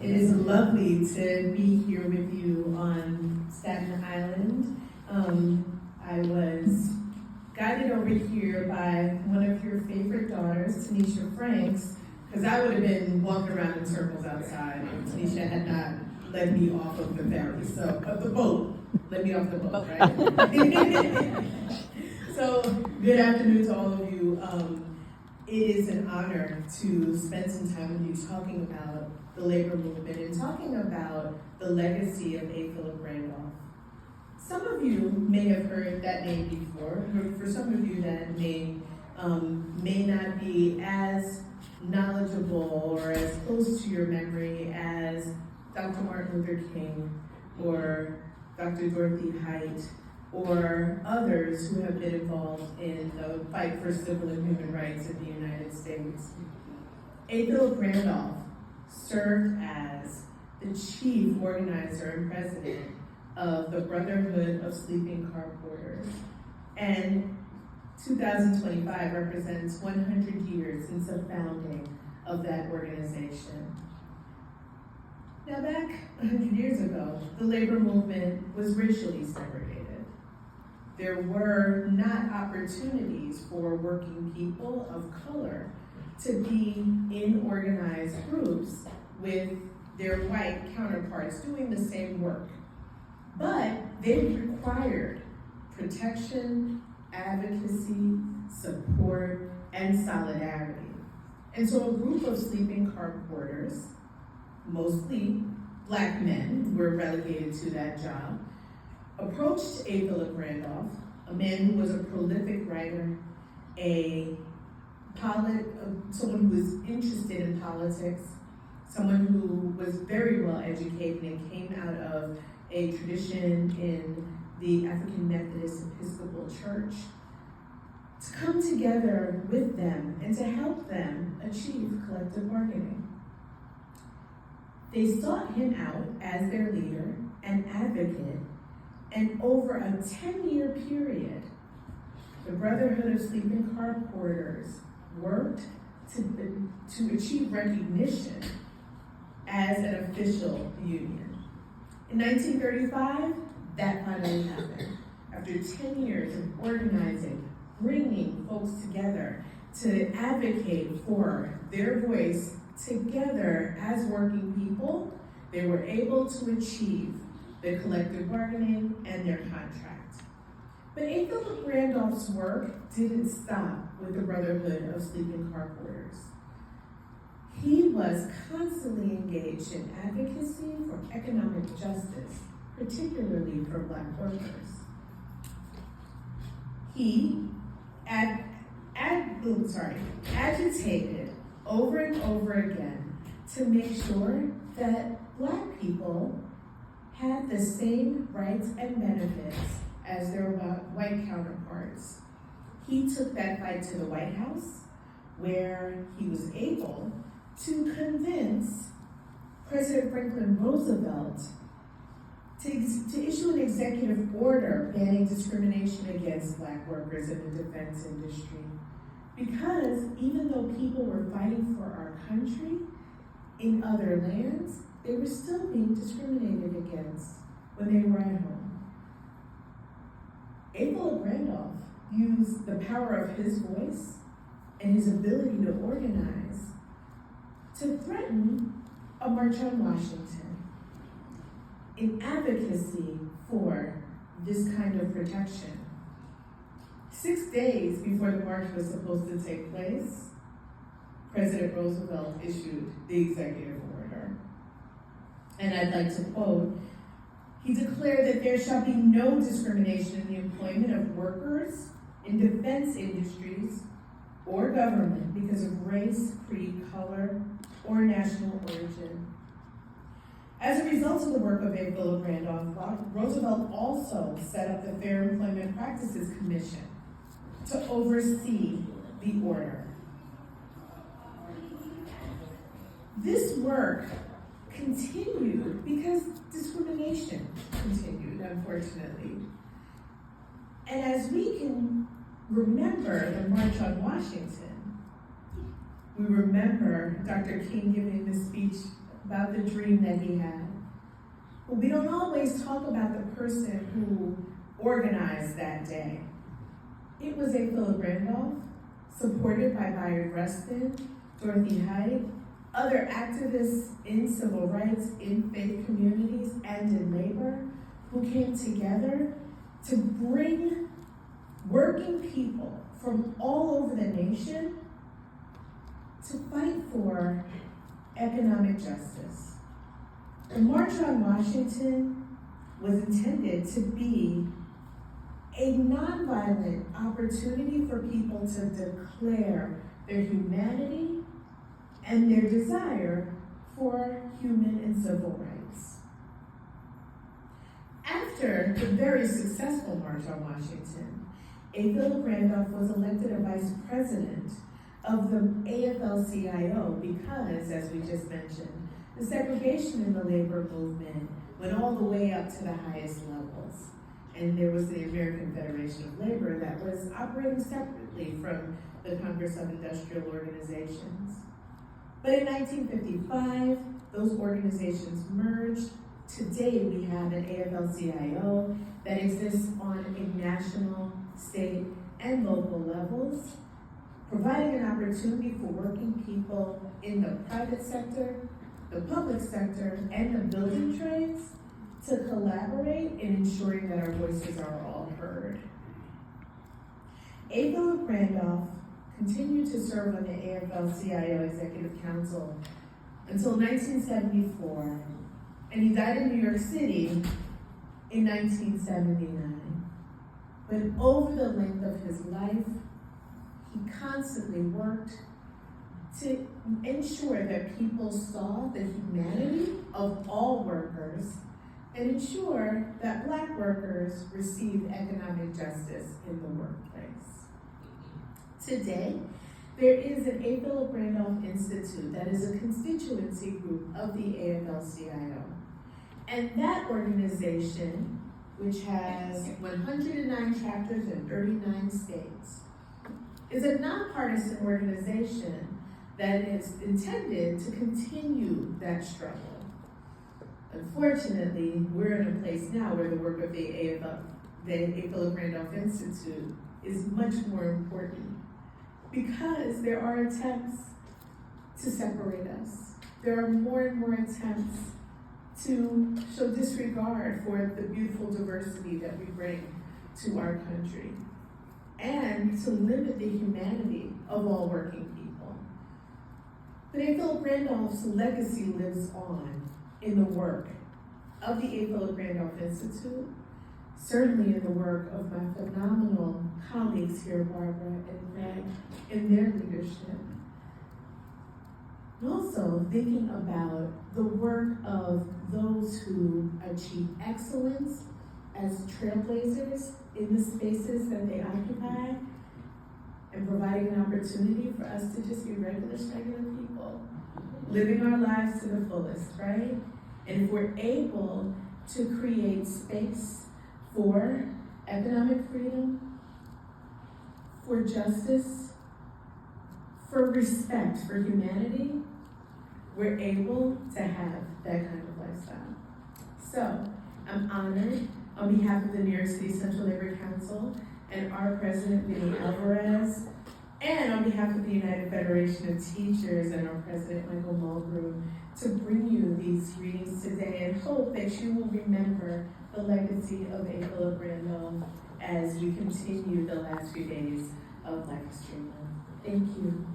It is lovely to be here with you on Staten Island. I was guided over here by one of your favorite daughters, Tanisha Franks, because I would have been walking around in circles outside if Tanisha had not led me off of the ferry, of the boat. Let me off the boat, right? So, good afternoon to all of you. It is an honor to spend some time with you talking about the labor movement and talking about the legacy of A. Philip Randolph. Some of you may have heard that name before. For some of you, that name may not be as knowledgeable or as close to your memory as Dr. Martin Luther King or Dr. Dorothy Height or others who have been involved in the fight for civil and human rights in the United States. A. Philip Randolph served as the chief organizer and president of the Brotherhood of Sleeping Car Porters. And 2025 represents 100 years since the founding of that organization. Now, back 100 years ago, the labor movement was racially segregated. There were not opportunities for working people of color to be in organized groups with their white counterparts doing the same work. But they required protection, advocacy, support, and solidarity. And so a group of sleeping car porters, mostly Black men were relegated to that job, approached A. Philip Randolph, a man who was a prolific writer, someone who was interested in politics, someone who was very well educated and came out of a tradition in the African Methodist Episcopal Church, to come together with them and to help them achieve collective bargaining. They sought him out as their leader and advocate, and over a 10-year period, the Brotherhood of Sleeping Car Porters worked to achieve recognition as an official union. In 1935, that finally happened. After 10 years of organizing, bringing folks together to advocate for their voice together as working people, they were able to achieve their collective bargaining and their contract. But A. Philip Randolph's work didn't stop with the Brotherhood of Sleeping Car Porters. He was constantly engaged in advocacy for economic justice, particularly for Black workers. He agitated over and over again to make sure that Black people had the same rights and benefits as their white counterparts. He took that fight to the White House, where he was able to convince President Franklin Roosevelt to issue an executive order banning discrimination against Black workers in the defense industry. Because even though people were fighting for our country in other lands, they were still being discriminated against when they were at home. A. Philip Randolph used the power of his voice and his ability to organize to threaten a march on Washington in advocacy for this kind of protection. 6 days before the march was supposed to take place, President Roosevelt issued the executive order. And I'd like to quote, he declared that there shall be no discrimination in the employment of workers in defense industries or government because of race, creed, color, or national origin. As a result of the work of A. Philip Randolph, Roosevelt also set up the Fair Employment Practices Commission to oversee the order. This work continued because discrimination continued, unfortunately. And as we can remember the March on Washington, we remember Dr. King giving the speech about the dream that he had. But we don't always talk about the person who organized that day. It was A. Randolph, supported by Byron Rustin, Dorothy Height, other activists in civil rights, in faith communities, and in labor, who came together to bring working people from all over the nation to fight for economic justice. The March on Washington was intended to be a nonviolent opportunity for people to declare their humanity and their desire for human and civil rights. After the very successful March on Washington, A. Philip Randolph was elected a vice president of the AFL-CIO because, as we just mentioned, the segregation in the labor movement went all the way up to the highest levels. And there was the American Federation of Labor that was operating separately from the Congress of Industrial Organizations. But in 1955, those organizations merged. Today we have an AFL-CIO that exists on a national, state, and local levels, providing an opportunity for working people in the private sector, the public sector, and the building trades to collaborate in ensuring that our voices are all heard. A. Philip Randolph continued to serve on the AFL-CIO Executive Council until 1974, and he died in New York City in 1979. But over the length of his life, he constantly worked to ensure that people saw the humanity of all workers and ensure that Black workers received economic justice in the workplace. Today, there is an A. Philip Randolph Institute that is a constituency group of the AFL-CIO. And that organization, which has 109 chapters in 39 states, is a nonpartisan organization that is intended to continue that struggle. Unfortunately, we're in a place now where the work of the A. Philip Randolph Institute is much more important because there are attempts to separate us. There are more and more attempts to show disregard for the beautiful diversity that we bring to our country and to limit the humanity of all working people. But A. Philip Randolph's legacy lives on in the work of the A. Philip Randolph Institute, certainly in the work of my phenomenal colleagues here, Barbara and Greg, in their leadership. And also thinking about the work of those who achieve excellence as trailblazers in the spaces that they occupy, and providing an opportunity for us to just be regular people, living our lives to the fullest, right? And if we're able to create space for economic freedom, for justice, for respect for humanity, we're able to have that kind of lifestyle. So, I'm honored on behalf of the New York City Central Labor Council and our president, Vinny Alvarez, and on behalf of the United Federation of Teachers and our president, Michael Mulgrew, to bring you these readings today and hope that you will remember the legacy of A. Philip Randolph as we continue the last few days of Black History Month. Thank you.